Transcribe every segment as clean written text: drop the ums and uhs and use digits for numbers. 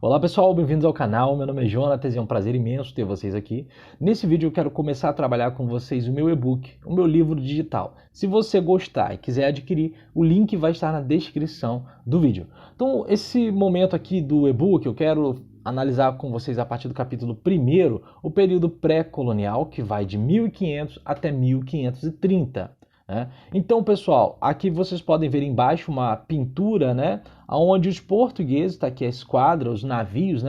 Olá pessoal, bem-vindos ao canal, meu nome é Jonatas e é um prazer imenso ter vocês aqui. Nesse vídeo eu quero começar a trabalhar com vocês o meu e-book, o meu livro digital. Se você gostar e quiser adquirir, o link vai estar na descrição do vídeo. Então esse momento aqui do e-book eu quero analisar com vocês a partir do capítulo 1º, o período pré-colonial, que vai de 1500 até 1530. Então, pessoal, aqui vocês podem ver embaixo uma pintura, onde os portugueses, tá aqui a esquadra, os navios,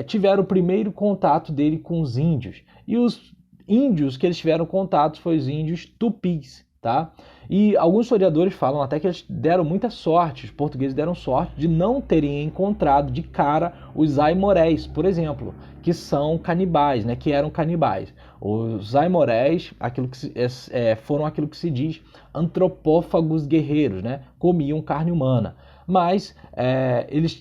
tiveram o primeiro contato dele com os índios. E os índios que eles tiveram contato foram os índios tupis, tá? E alguns historiadores falam até que eles deram muita sorte, os portugueses deram sorte de não terem encontrado de cara os aimorés, por exemplo, que são canibais, que eram canibais. Os aimorés foram aquilo que se diz antropófagos guerreiros, comiam carne humana. Mas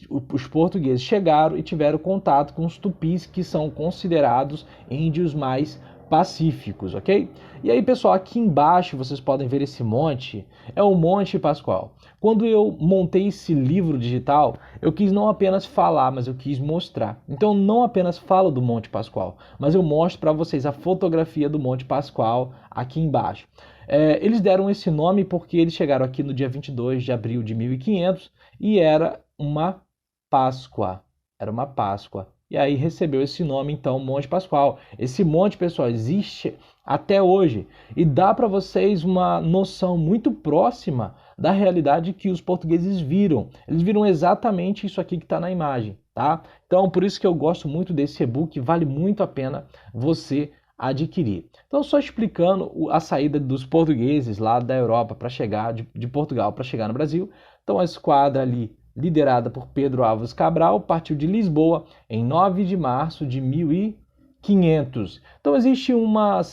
os portugueses chegaram e tiveram contato com os tupis, que são considerados índios mais pacíficos, ok? E aí, pessoal, aqui embaixo vocês podem ver esse monte, é o Monte Pascoal. Quando eu montei esse livro digital, eu quis não apenas falar, mas eu quis mostrar. Então, não apenas falo do Monte Pascoal, mas eu mostro para vocês a fotografia do Monte Pascoal aqui embaixo. Eles deram esse nome porque eles chegaram aqui no dia 22 de abril de 1500 e era uma Páscoa. Era uma Páscoa. E aí recebeu esse nome, então, Monte Pascoal. Esse monte, pessoal, existe até hoje. E dá para vocês uma noção muito próxima da realidade que os portugueses viram. Eles viram exatamente isso aqui que está na imagem, tá? Então, por isso que eu gosto muito desse e-book, vale muito a pena você adquirir. Então, só explicando a saída dos portugueses lá da Europa para chegar, de Portugal para chegar no Brasil. Então, a esquadra ali, liderada por Pedro Álvares Cabral, partiu de Lisboa em 9 de março de 1500. Então existe uma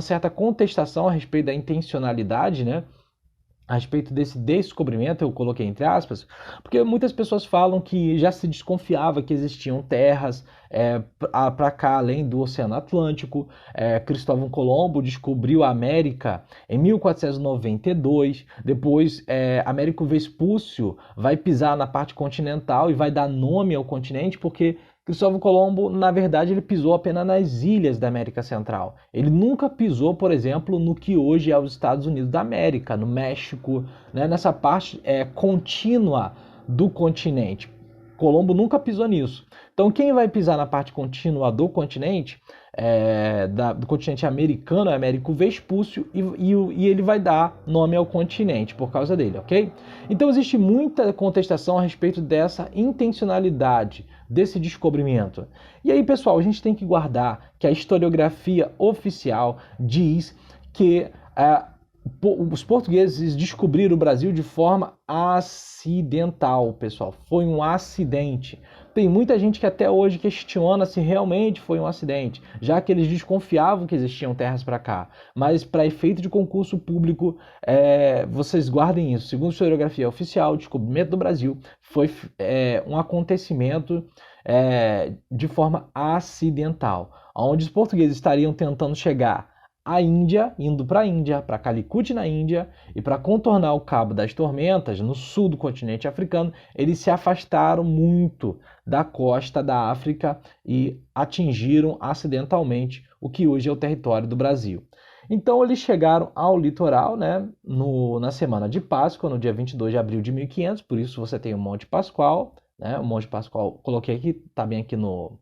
certa contestação a respeito da intencionalidade, a respeito desse descobrimento, eu coloquei entre aspas, porque muitas pessoas falam que já se desconfiava que existiam terras para cá, além do Oceano Atlântico. Cristóvão Colombo descobriu a América em 1492, depois Américo Vespúcio vai pisar na parte continental e vai dar nome ao continente, porque Cristóvão Colombo, na verdade, ele pisou apenas nas ilhas da América Central. Ele nunca pisou, por exemplo, no que hoje é os Estados Unidos da América, no México, nessa parte contínua do continente. Colombo nunca pisou nisso. Então, quem vai pisar na parte contínua do continente, do continente americano, é Américo Vespúcio, e ele vai dar nome ao continente por causa dele, ok? Então, existe muita contestação a respeito dessa intencionalidade, desse descobrimento. E aí, pessoal, a gente tem que guardar que a historiografia oficial diz que os portugueses descobriram o Brasil de forma acidental, pessoal. Foi um acidente. Tem muita gente que até hoje questiona se realmente foi um acidente, já que eles desconfiavam que existiam terras para cá. Mas para efeito de concurso público, vocês guardem isso. Segundo a historiografia oficial, o descobrimento do Brasil foi um acontecimento de forma acidental, onde os portugueses estariam tentando chegar a Índia, indo para a Índia, para Calicut na Índia, e para contornar o Cabo das Tormentas, no sul do continente africano, eles se afastaram muito da costa da África e atingiram acidentalmente o que hoje é o território do Brasil. Então eles chegaram ao litoral, na semana de Páscoa, no dia 22 de abril de 1500, por isso você tem o Monte Pascoal, o Monte Pascoal, coloquei aqui, está bem aqui no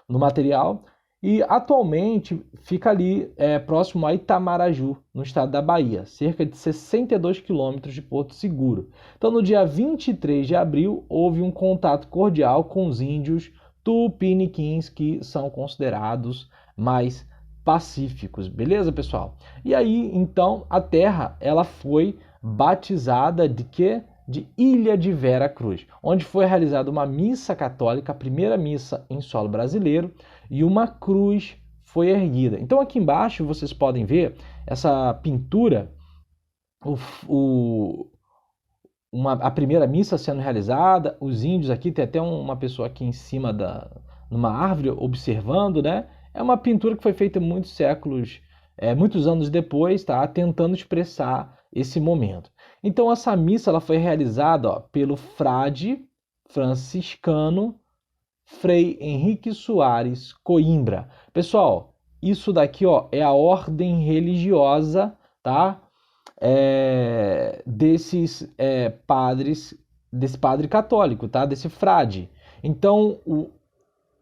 material. E atualmente fica ali próximo a Itamaraju, no estado da Bahia, cerca de 62 quilômetros de Porto Seguro. Então, no dia 23 de abril, houve um contato cordial com os índios tupiniquins, que são considerados mais pacíficos. Beleza, pessoal? E aí, então, a terra ela foi batizada de quê? De Ilha de Vera Cruz, onde foi realizada uma missa católica, a primeira missa em solo brasileiro, e uma cruz foi erguida. Então aqui embaixo vocês podem ver essa pintura, a primeira missa sendo realizada, os índios aqui, tem até uma pessoa aqui em cima numa árvore observando, É uma pintura que foi feita muitos séculos, muitos anos depois, tá? Tentando expressar esse momento. Então essa missa ela foi realizada pelo frade franciscano Frei Henrique Soares Coimbra. Pessoal, isso daqui, ó, é a ordem religiosa, tá? Desses padres, desse padre católico, tá? Desse frade. Então,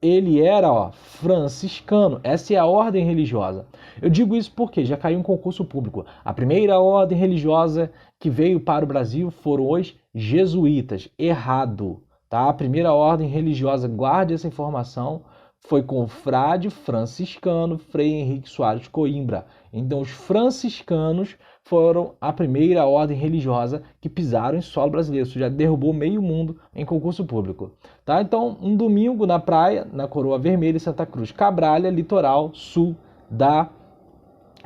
ele era, ó, franciscano. Essa é a ordem religiosa. Eu digo isso porque já caiu um concurso público. A primeira ordem religiosa que veio para o Brasil foram os jesuítas. Errado, tá? A primeira ordem religiosa, guarde essa informação, foi com o frade franciscano Frei Henrique Soares Coimbra. Então, os franciscanos foram a primeira ordem religiosa que pisaram em solo brasileiro. Isso já derrubou meio mundo em concurso público. Tá? Então, um domingo na praia, na Coroa Vermelha, em Santa Cruz Cabralha, litoral sul da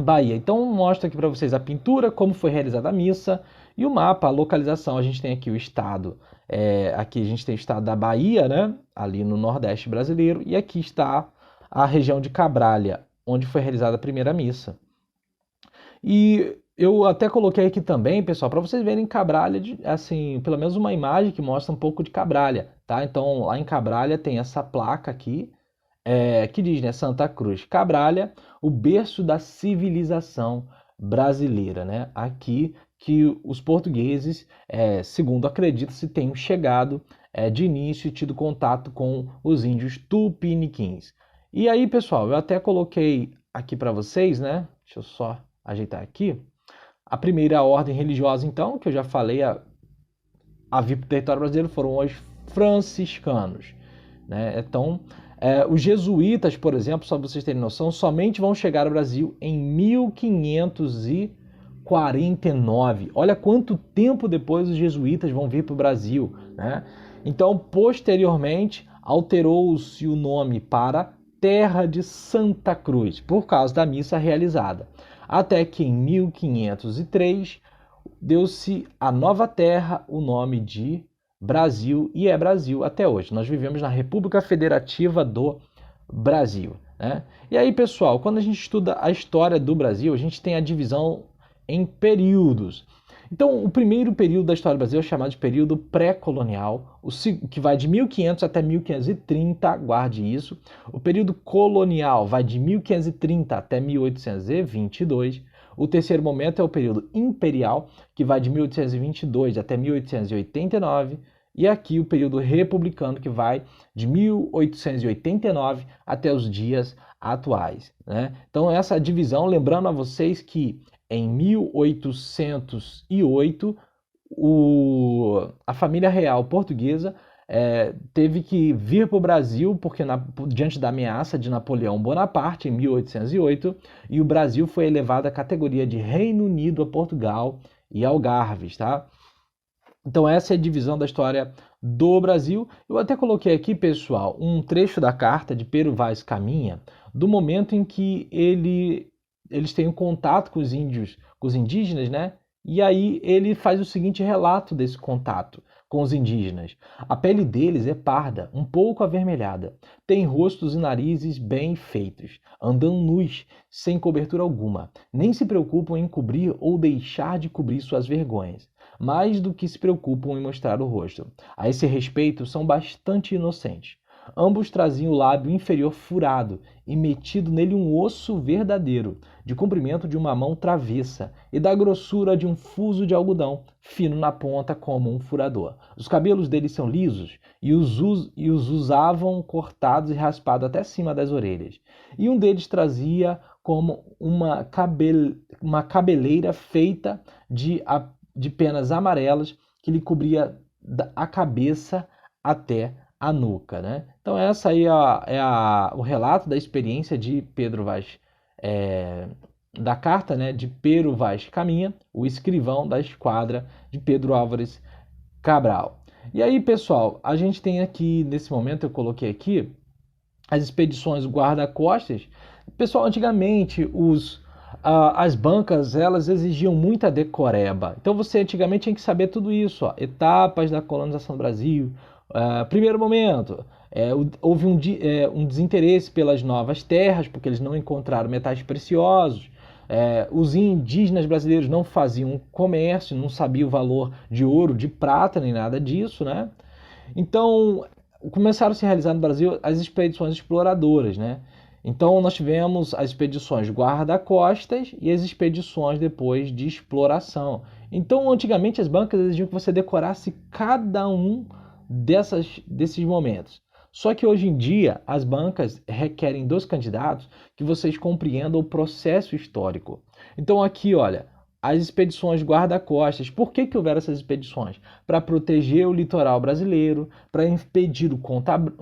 Bahia. Então, mostra aqui para vocês a pintura, como foi realizada a missa e o mapa, a localização. A gente tem aqui o estado, aqui a gente tem o estado da Bahia, né? Ali no Nordeste brasileiro, e aqui está a região de Cabralha, onde foi realizada a primeira missa. E eu até coloquei aqui também, pessoal, para vocês verem Cabralha, assim, pelo menos uma imagem que mostra um pouco de Cabralha, tá? Então, lá em Cabralha tem essa placa aqui, que diz, né, Santa Cruz Cabralha, o berço da civilização brasileira, né? Aqui que os portugueses, segundo acredita-se, tenham chegado de início e tido contato com os índios tupiniquins. E aí, pessoal, eu até coloquei aqui para vocês, né? Deixa eu só ajeitar aqui. A primeira ordem religiosa, então, que eu já falei, a vir para o território brasileiro, foram os franciscanos, né? Então, os jesuítas, por exemplo, só para vocês terem noção, somente vão chegar ao Brasil em 1549. Olha quanto tempo depois os jesuítas vão vir para o Brasil, né? Então, posteriormente, alterou-se o nome para Terra de Santa Cruz, por causa da missa realizada. Até que em 1503 deu-se à nova terra o nome de Brasil, e é Brasil até hoje. Nós vivemos na República Federativa do Brasil, né? E aí, pessoal, quando a gente estuda a história do Brasil, a gente tem a divisão em períodos. Então, o primeiro período da história do Brasil é chamado de período pré-colonial, que vai de 1500 até 1530, guarde isso. O período colonial vai de 1530 até 1822. O terceiro momento é o período imperial, que vai de 1822 até 1889. E aqui o período republicano, que vai de 1889 até os dias atuais, né? Então, essa divisão, lembrando a vocês que em 1808, a família real portuguesa teve que vir para o Brasil porque diante da ameaça de Napoleão Bonaparte em 1808, e o Brasil foi elevado à categoria de Reino Unido a Portugal e Algarves, tá? Então essa é a divisão da história do Brasil. Eu até coloquei aqui, pessoal, um trecho da carta de Pero Vaz Caminha, do momento em que eles têm um contato com os índios, com os indígenas, né? E aí ele faz o seguinte relato desse contato com os indígenas. A pele deles é parda, um pouco avermelhada. Tem rostos e narizes bem feitos. Andam nus, sem cobertura alguma. Nem se preocupam em cobrir ou deixar de cobrir suas vergonhas, mais do que se preocupam em mostrar o rosto. A esse respeito, são bastante inocentes. Ambos traziam o lábio inferior furado e metido nele um osso verdadeiro, de comprimento de uma mão travessa e da grossura de um fuso de algodão, fino na ponta como um furador. Os cabelos deles são lisos e os usavam cortados e raspados até cima das orelhas. E um deles trazia como uma cabeleira feita de penas amarelas que lhe cobria a cabeça até a nuca, né? Então essa aí o relato da experiência de Pedro Vaz, da carta, né, de Pero Vaz Caminha, o escrivão da esquadra de Pedro Álvares Cabral. E aí, pessoal, a gente tem aqui, nesse momento eu coloquei aqui, as expedições guarda-costas. Pessoal, antigamente as bancas, elas exigiam muita decoreba. Então você antigamente tinha que saber tudo isso, ó, etapas da colonização do Brasil. Primeiro momento, houve um desinteresse pelas novas terras, porque eles não encontraram metais preciosos. Os indígenas brasileiros não faziam comércio, não sabiam o valor de ouro, de prata, nem nada disso, né? Então, começaram a se realizar no Brasil as expedições exploradoras, né? Então nós tivemos as expedições guarda-costas e as expedições depois de exploração. Então antigamente as bancas exigiam que você decorasse cada um desses momentos. Só que hoje em dia as bancas requerem dos candidatos que vocês compreendam o processo histórico. Então aqui, olha, as expedições guarda-costas. Por que houveram essas expedições? Para proteger o litoral brasileiro, para impedir o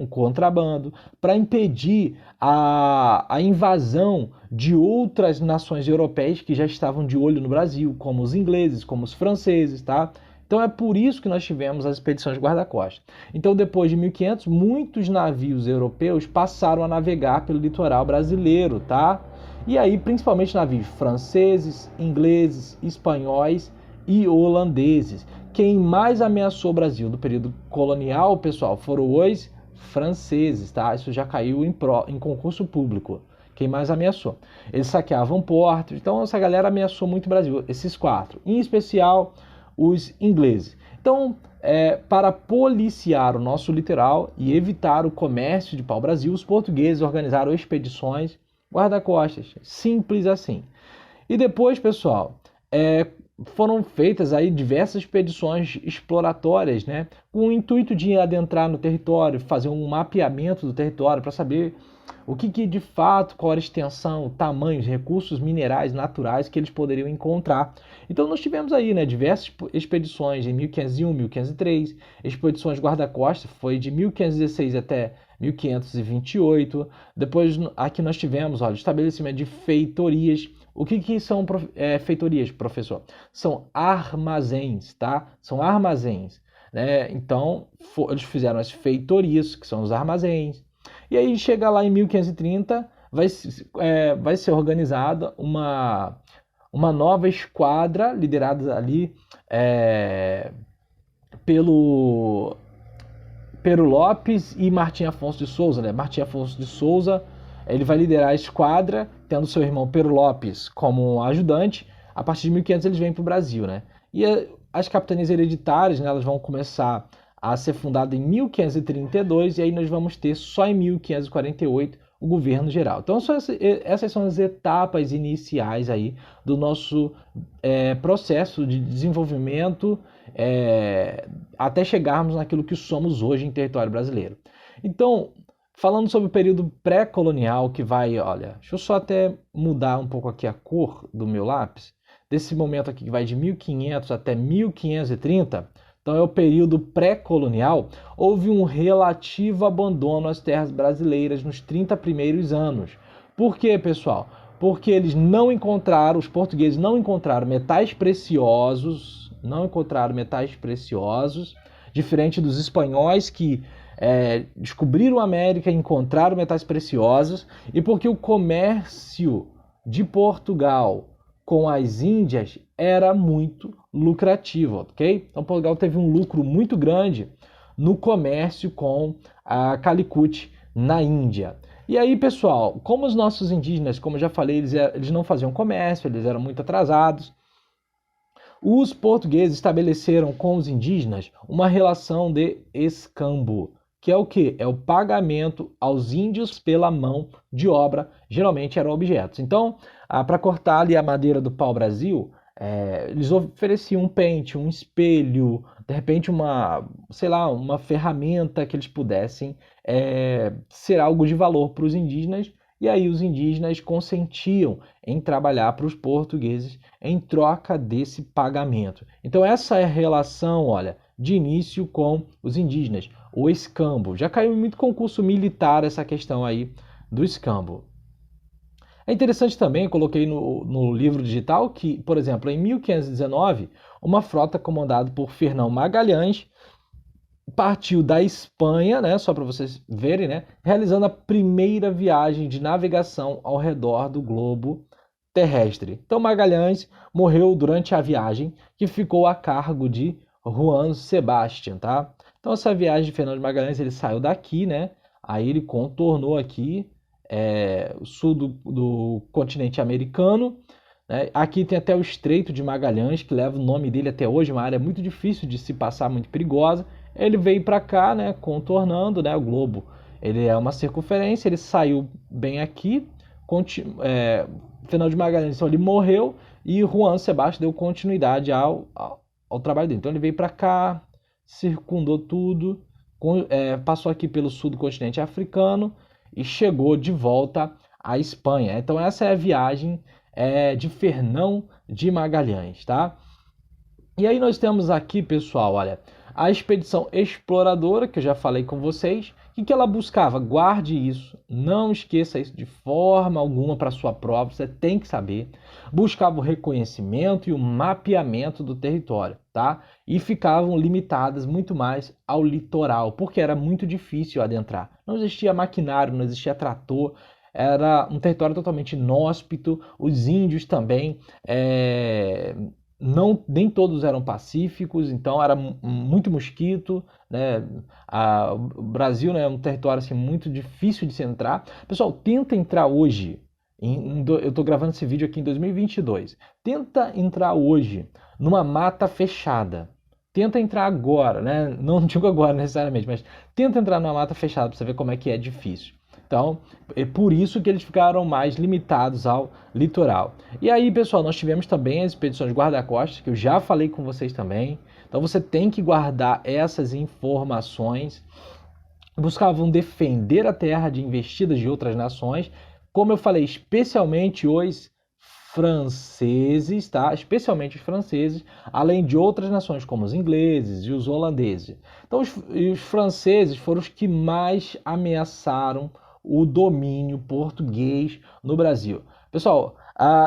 contrabando, para impedir a invasão de outras nações europeias que já estavam de olho no Brasil, como os ingleses, como os franceses, tá? Então é por isso que nós tivemos as expedições guarda-costas. Então depois de 1500, muitos navios europeus passaram a navegar pelo litoral brasileiro, tá? E aí, principalmente navios franceses, ingleses, espanhóis e holandeses. Quem mais ameaçou o Brasil do período colonial, pessoal, foram os franceses, tá? Isso já caiu em concurso público. Quem mais ameaçou? Eles saqueavam portos, então essa galera ameaçou muito o Brasil, esses quatro. Em especial, os ingleses. Então, para policiar o nosso litoral e evitar o comércio de pau-brasil, os portugueses organizaram expedições guarda-costas, simples assim. E depois, pessoal, foram feitas aí diversas expedições exploratórias, né, com o intuito de adentrar no território, fazer um mapeamento do território para saber o que de fato, qual era a extensão, tamanhos, recursos minerais naturais que eles poderiam encontrar. Então nós tivemos aí, né, diversas expedições em 1501, 1503, expedições guarda-costas, foi de 1516 até 1528. Depois aqui nós tivemos, olha, estabelecimento de feitorias. O que são feitorias, professor? São armazéns, tá? São armazéns, né? Então eles fizeram as feitorias, que são os armazéns. E aí chega lá em 1530, vai ser organizada uma nova esquadra liderada ali pelo Lopes e Martim Afonso de Souza, né? Martim Afonso de Souza, ele vai liderar a esquadra, tendo seu irmão Pero Lopes como ajudante. A partir de 1500 eles vêm para o Brasil, né? E as capitanias hereditárias, né, elas vão começar a ser fundada em 1532 e aí nós vamos ter só em 1548 o governo geral. Então essas são as etapas iniciais aí do nosso processo de desenvolvimento até chegarmos naquilo que somos hoje em território brasileiro. Então, falando sobre o período pré-colonial que vai, olha, deixa eu só até mudar um pouco aqui a cor do meu lápis, desse momento aqui que vai de 1500 até 1530, então é o período pré-colonial, houve um relativo abandono às terras brasileiras nos 30 primeiros anos. Por quê, pessoal? Porque eles não encontraram, os portugueses não encontraram metais preciosos, diferente dos espanhóis que descobriram a América e encontraram metais preciosos, e porque o comércio de Portugal com as Índias era muito lucrativo, ok? Então Portugal teve um lucro muito grande no comércio com a Calicut na Índia. E aí, pessoal, como os nossos indígenas, como eu já falei, eles não faziam comércio, eles eram muito atrasados, os portugueses estabeleceram com os indígenas uma relação de escambo, que é o quê? É o pagamento aos índios pela mão de obra, geralmente eram objetos. Então, para cortar ali a madeira do pau-brasil, eles ofereciam um pente, um espelho, de repente uma ferramenta que eles pudessem ser algo de valor para os indígenas, e aí os indígenas consentiam em trabalhar para os portugueses em troca desse pagamento. Então essa é a relação, olha, de início com os indígenas, o escambo. Já caiu em muito concurso militar essa questão aí do escambo. É interessante também, coloquei no livro digital, que, por exemplo, em 1519, uma frota comandada por Fernão Magalhães partiu da Espanha, né, só para vocês verem, né, realizando a primeira viagem de navegação ao redor do globo terrestre. Então Magalhães morreu durante a viagem, que ficou a cargo de Juan Sebastián, tá? Então essa viagem de Fernão de Magalhães, ele saiu daqui, né, aí ele contornou aqui o sul do continente americano, né? Aqui tem até o Estreito de Magalhães, que leva o nome dele até hoje, uma área muito difícil de se passar, muito perigosa. ele veio para cá, né, contornando, né, o globo. Ele é uma circunferência, ele saiu bem aqui, Fernão de Magalhães, então ele morreu e Juan Sebastião deu continuidade ao trabalho dele. Então ele veio para cá, circundou tudo, passou aqui pelo sul do continente africano e chegou de volta à Espanha. Então essa é a viagem de Fernão de Magalhães, tá? E aí nós temos aqui, pessoal, olha, a expedição exploradora, que eu já falei com vocês. O que ela buscava? Guarde isso, não esqueça isso de forma alguma para sua prova, você tem que saber. Buscava o reconhecimento e o mapeamento do território, tá? E ficavam limitadas muito mais ao litoral, porque era muito difícil adentrar. Não existia maquinário, não existia trator, era um território totalmente inóspito, os índios também nem todos eram pacíficos, então era muito mosquito, né? O Brasil, né, é um território assim, muito difícil de se entrar. Pessoal, tenta entrar hoje, eu estou gravando esse vídeo aqui em 2022, tenta entrar hoje numa mata fechada. Tenta entrar agora, né? Não digo agora necessariamente, mas tenta entrar numa mata fechada para você ver como é que é difícil. Então, é por isso que eles ficaram mais limitados ao litoral. E aí, pessoal, nós tivemos também as expedições guarda-costas, que eu já falei com vocês também. Então, você tem que guardar essas informações. Buscavam defender a terra de investidas de outras nações. Como eu falei, especialmente os franceses, tá? Especialmente os franceses, além de outras nações como os ingleses e os holandeses. Então, os franceses foram os que mais ameaçaram o domínio português no Brasil. Pessoal,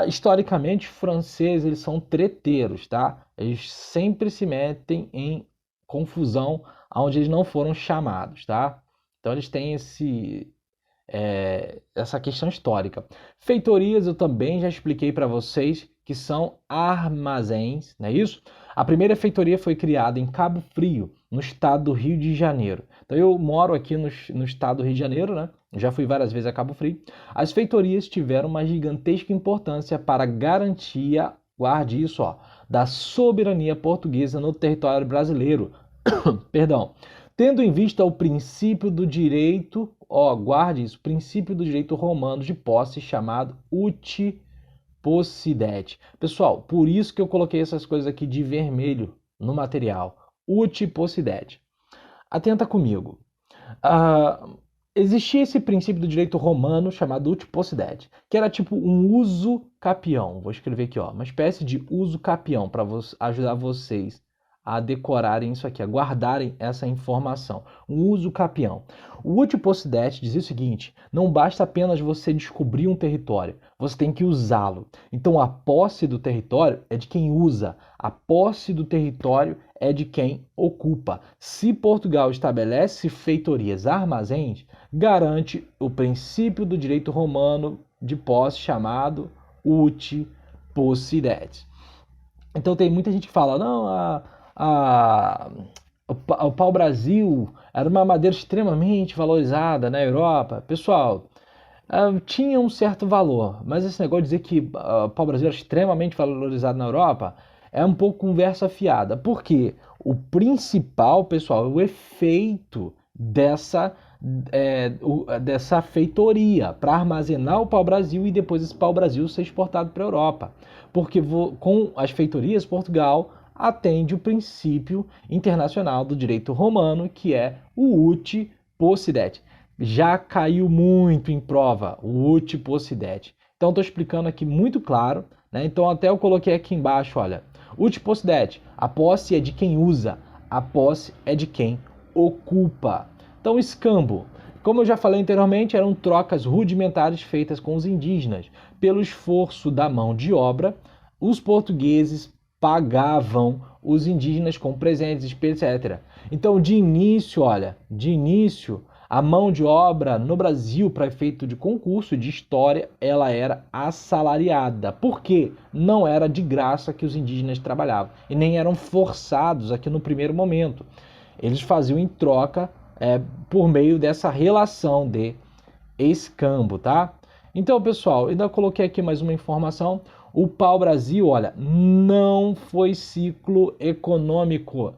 historicamente, os franceses eles são treteiros, tá? Eles sempre se metem em confusão onde eles não foram chamados, tá? Então, eles têm essa questão histórica. Feitorias eu também já expliquei para vocês que são armazéns, não é isso? A primeira feitoria foi criada em Cabo Frio, no estado do Rio de Janeiro. Então eu moro aqui no estado do Rio de Janeiro, né? Já fui várias vezes a Cabo Frio. As feitorias tiveram uma gigantesca importância para a garantia, guarde isso, ó, da soberania portuguesa no território brasileiro. Perdão. Tendo em vista o princípio do direito, guarde isso, princípio do direito romano de posse chamado uti possidet. Pessoal, por isso que eu coloquei essas coisas aqui de vermelho no material. Uti possidet. Atenta comigo. Existia esse princípio do direito romano chamado uti possidet, que era tipo um uso capião. Vou escrever aqui, ó, uma espécie de uso capião para ajudar vocês a decorarem isso aqui, a guardarem essa informação. Um uso capião. O uti possidet dizia o seguinte: não basta apenas você descobrir um território, você tem que usá-lo. Então a posse do território é de quem usa, a posse do território é de quem ocupa. Se Portugal estabelece feitorias, armazéns, garante o princípio do direito romano de posse chamado uti possidet. Então tem muita gente que fala, não, o pau-brasil era uma madeira extremamente valorizada na Europa. Pessoal, tinha um certo valor, mas esse negócio de dizer que o pau-brasil era extremamente valorizado na Europa é um pouco conversa fiada. Por quê? O principal, pessoal, é o efeito dessa feitoria para armazenar o pau-brasil e depois esse pau-brasil ser exportado para a Europa. Porque com as feitorias, Portugal atende o princípio internacional do direito romano, que é o uti possidet. Já caiu muito em prova o uti possidet. Então estou explicando aqui muito claro, né? Então até eu coloquei aqui embaixo, olha, uti possidet, a posse é de quem usa, a posse é de quem ocupa. Então escambo, como eu já falei anteriormente, eram trocas rudimentares feitas com os indígenas. Pelo esforço da mão de obra, os portugueses pagavam os indígenas com presentes, etc. Então, de início, a mão de obra no Brasil, para efeito de concurso de história, ela era assalariada. Por quê? Não era de graça que os indígenas trabalhavam e nem eram forçados aqui no primeiro momento. Eles faziam em troca por meio dessa relação de escambo, tá? Então, pessoal, ainda coloquei aqui mais uma informação. O pau-brasil, olha, não foi ciclo econômico.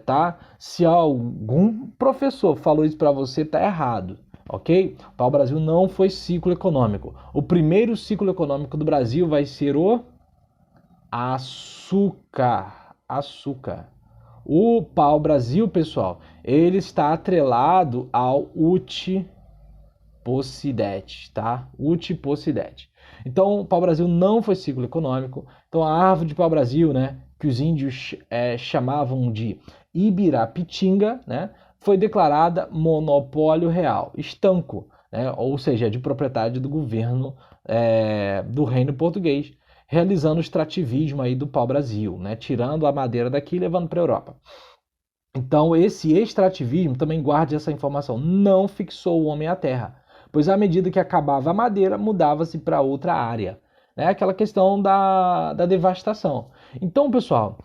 tá? Se algum professor falou isso para você, tá errado, ok? O pau-brasil não foi ciclo econômico. O primeiro ciclo econômico do Brasil vai ser o açúcar. Açúcar. O pau-brasil, pessoal, ele está atrelado ao Utipocidete, tá? Utipocidete. Então, o pau-brasil não foi ciclo econômico. Então, a árvore de pau-brasil, né, que os índios chamavam de Ibirapitinga, né, foi declarada monopólio real, estanco, né, ou seja, de propriedade do governo do Reino Português, realizando o extrativismo aí do pau-brasil, né, tirando a madeira daqui e levando para a Europa. Então, esse extrativismo, também guarde essa informação, não fixou o homem à terra, pois à medida que acabava a madeira, mudava-se para outra área. Né? Aquela questão da devastação. Então, pessoal,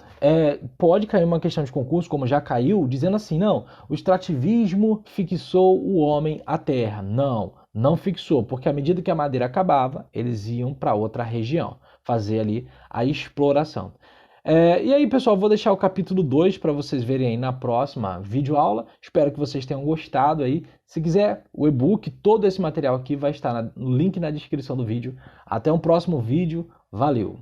pode cair uma questão de concurso, como já caiu, dizendo assim, não, o extrativismo fixou o homem à terra. Não, não fixou, porque à medida que a madeira acabava, eles iam para outra região, fazer ali a exploração. E aí, pessoal, vou deixar o capítulo 2 para vocês verem aí na próxima videoaula. Espero que vocês tenham gostado aí. Se quiser, o e-book, todo esse material aqui vai estar no link na descrição do vídeo. Até um próximo vídeo. Valeu!